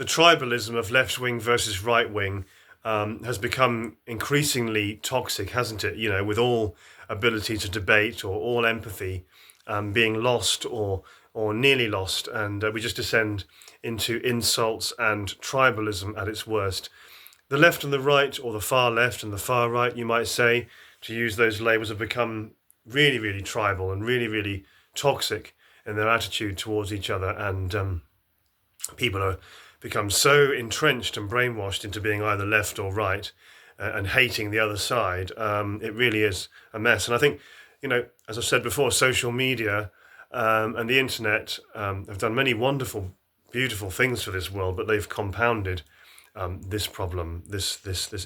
the tribalism of left wing versus right wing has become increasingly toxic, hasn't it? With all ability to debate or all empathy being lost or nearly lost, and we just descend into insults and tribalism at its worst. The left and the right, or the far left and the far right, you might say, to use those labels, have become really, really tribal and really, really toxic in their attitude towards each other, and people are become so entrenched and brainwashed into being either left or right and hating the other side. It really is a mess. And I think, as I've said before, social media and the internet have done many wonderful, beautiful things for this world, but they've compounded this problem, this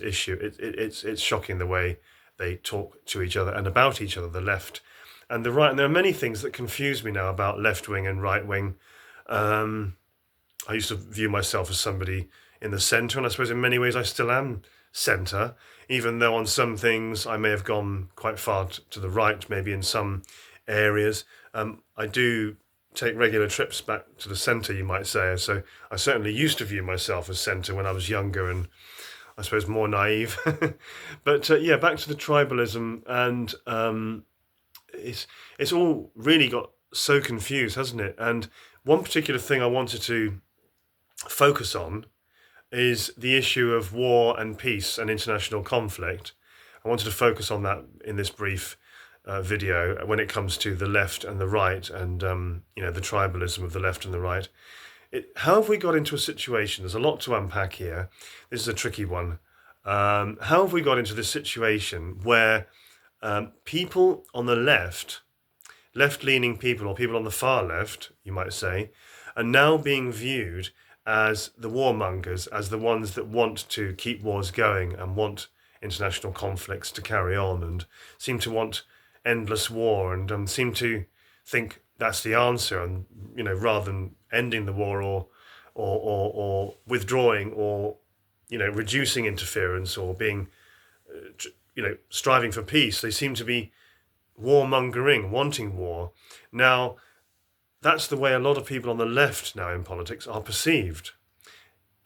issue. It's shocking the way they talk to each other and about each other, the left and the right. And there are many things that confuse me now about left wing and right wing. I used to view myself as somebody in the centre, and I suppose in many ways I still am centre, even though on some things I may have gone quite far to the right, maybe in some areas. I do take regular trips back to the centre, you might say. So I certainly used to view myself as centre when I was younger and I suppose more naive. But yeah, back to the tribalism, and it's all really got so confused, hasn't it? And one particular thing I wanted to focus on is the issue of war and peace and international conflict. I wanted to focus on that in this brief video when it comes to the left and the right, and the tribalism of the left and the right. How have we got into a situation? There's a lot to unpack here. This is a tricky one. How have we got into this situation where people on the left-leaning people, or people on the far left, you might say, are now being viewed as the warmongers, as the ones that want to keep wars going and want international conflicts to carry on and seem to want endless war and seem to think that's the answer, and rather than ending the war or withdrawing or reducing interference or being striving for peace, they seem to be warmongering, wanting war. Now, that's the way a lot of people on the left now in politics are perceived,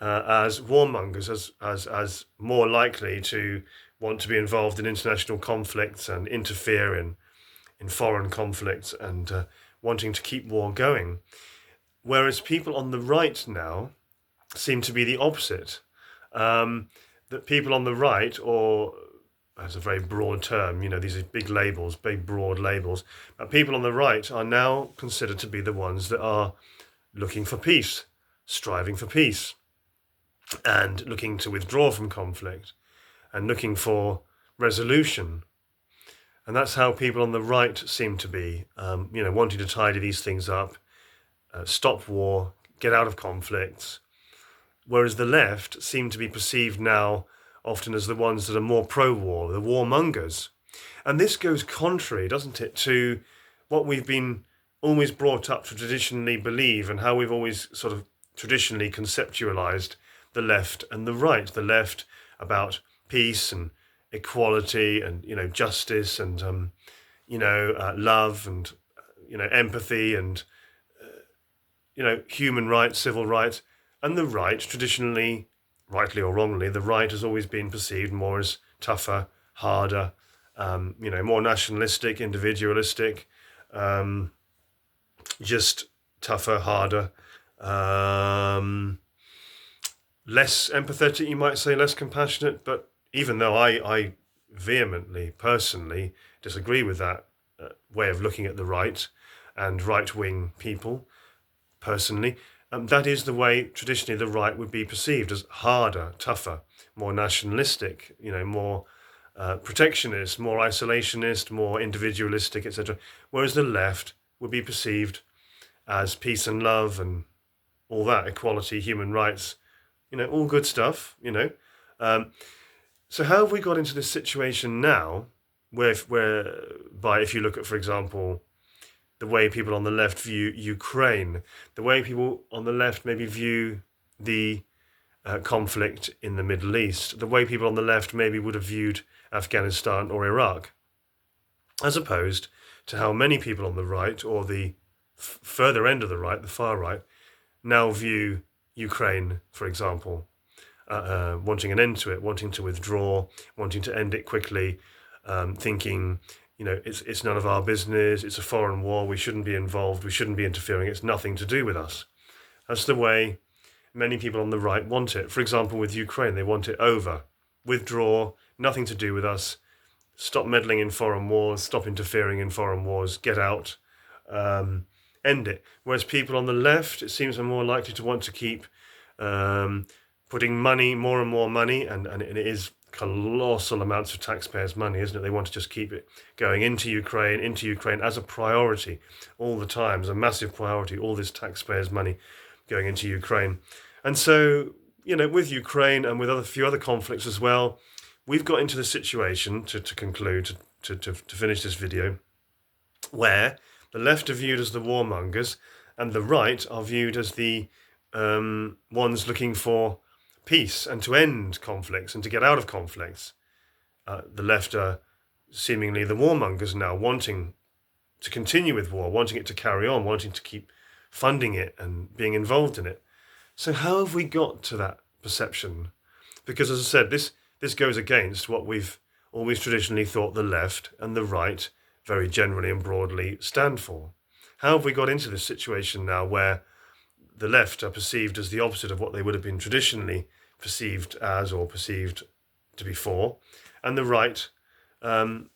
as warmongers, as more likely to want to be involved in international conflicts and interfere in foreign conflicts and wanting to keep war going. Whereas people on the right now seem to be the opposite. That people on the right, or that's a very broad term, these are big labels, big broad labels, but people on the right are now considered to be the ones that are looking for peace, striving for peace, and looking to withdraw from conflict and looking for resolution. And that's how people on the right seem to be, wanting to tidy these things up, stop war, get out of conflicts, whereas the left seem to be perceived now often as the ones that are more pro-war, the warmongers. And this goes contrary, doesn't it, to what we've been always brought up to traditionally believe and how we've always sort of traditionally conceptualized the left and the right. The left about peace and equality and, justice and, love and, empathy and, human rights, civil rights. And the right, traditionally, rightly or wrongly, the right has always been perceived more as tougher, harder, more nationalistic, individualistic, just tougher, harder, less empathetic, you might say, less compassionate. But even though I vehemently, personally disagree with that way of looking at the right and right-wing people, personally, that is the way traditionally the right would be perceived, as harder, tougher, more nationalistic, more protectionist, more isolationist, more individualistic, etc. Whereas the left would be perceived as peace and love and all that, equality, human rights, all good stuff, So how have we got into this situation now whereby if you look at, for example, the way people on the left view Ukraine, the way people on the left maybe view the conflict in the Middle East, the way people on the left maybe would have viewed Afghanistan or Iraq, as opposed to how many people on the right, or the further end of the right, the far right, now view Ukraine, for example, wanting an end to it, wanting to withdraw, wanting to end it quickly, thinking, it's none of our business, it's a foreign war, we shouldn't be involved, we shouldn't be interfering, it's nothing to do with us. That's the way many people on the right want it. For example, with Ukraine, they want it over. Withdraw, nothing to do with us, stop meddling in foreign wars, stop interfering in foreign wars, get out, end it. Whereas people on the left, it seems, are more likely to want to keep putting money, more and more money, and it is colossal amounts of taxpayers' money, isn't it? They want to just keep it going into Ukraine as a priority all the time, as a massive priority, all this taxpayers' money going into Ukraine. And so, with Ukraine and with few other conflicts as well, we've got into the situation, to conclude, to finish this video, where the left are viewed as the warmongers and the right are viewed as the ones looking for peace and to end conflicts and to get out of conflicts. The left are seemingly the warmongers now, wanting to continue with war, wanting it to carry on, wanting to keep funding it and being involved in it. So how have we got to that perception? Because, as I said, this goes against what we've always traditionally thought the left and the right, very generally and broadly, stand for. How have we got into this situation now where the left are perceived as the opposite of what they would have been traditionally perceived as or perceived to be for, and the right are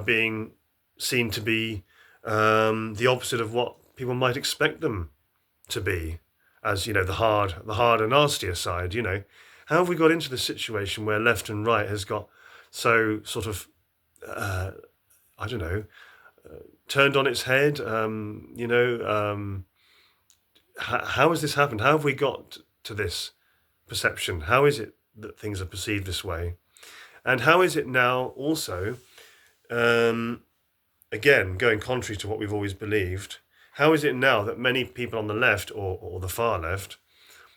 being seen to be the opposite of what people might expect them to be, as the hard and nastier side. How have we got into this situation where left and right has got so sort of turned on its head? How has this happened? How have we got to this perception? How is it that things are perceived this way? And how is it now also, again, going contrary to what we've always believed, how is it now that many people on the left or the far left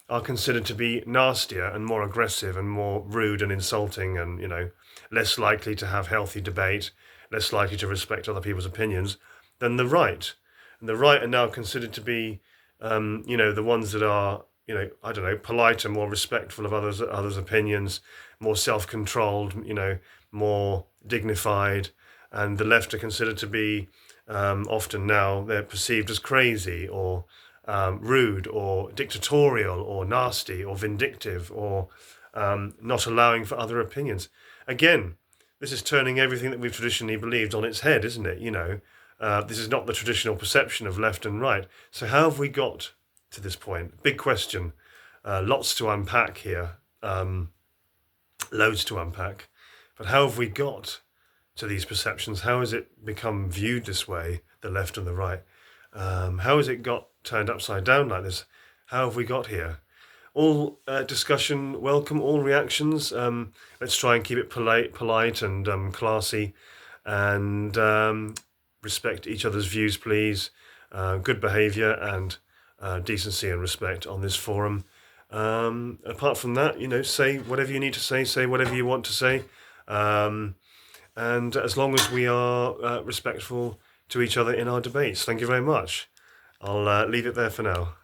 are considered to be nastier and more aggressive and more rude and insulting and, less likely to have healthy debate, less likely to respect other people's opinions than the right? And the right are now considered to be, the ones that are, politer, more respectful of others' opinions, more self-controlled, more dignified. And the left are considered to be, often now, they're perceived as crazy or rude or dictatorial or nasty or vindictive or not allowing for other opinions. Again, this is turning everything that we've traditionally believed on its head, isn't it? This is not the traditional perception of left and right. So how have we got to this point? Big question. Lots to unpack here. Loads to unpack. But how have we got to these perceptions? How has it become viewed this way, the left and the right? How has it got turned upside down like this? How have we got here? All discussion welcome, all reactions. Let's try and keep it polite and classy, and respect each other's views, please. Good behaviour and decency and respect on this forum. Apart from that, say whatever you need to say whatever you want to say. And as long as we are respectful to each other in our debates. Thank you very much. I'll leave it there for now.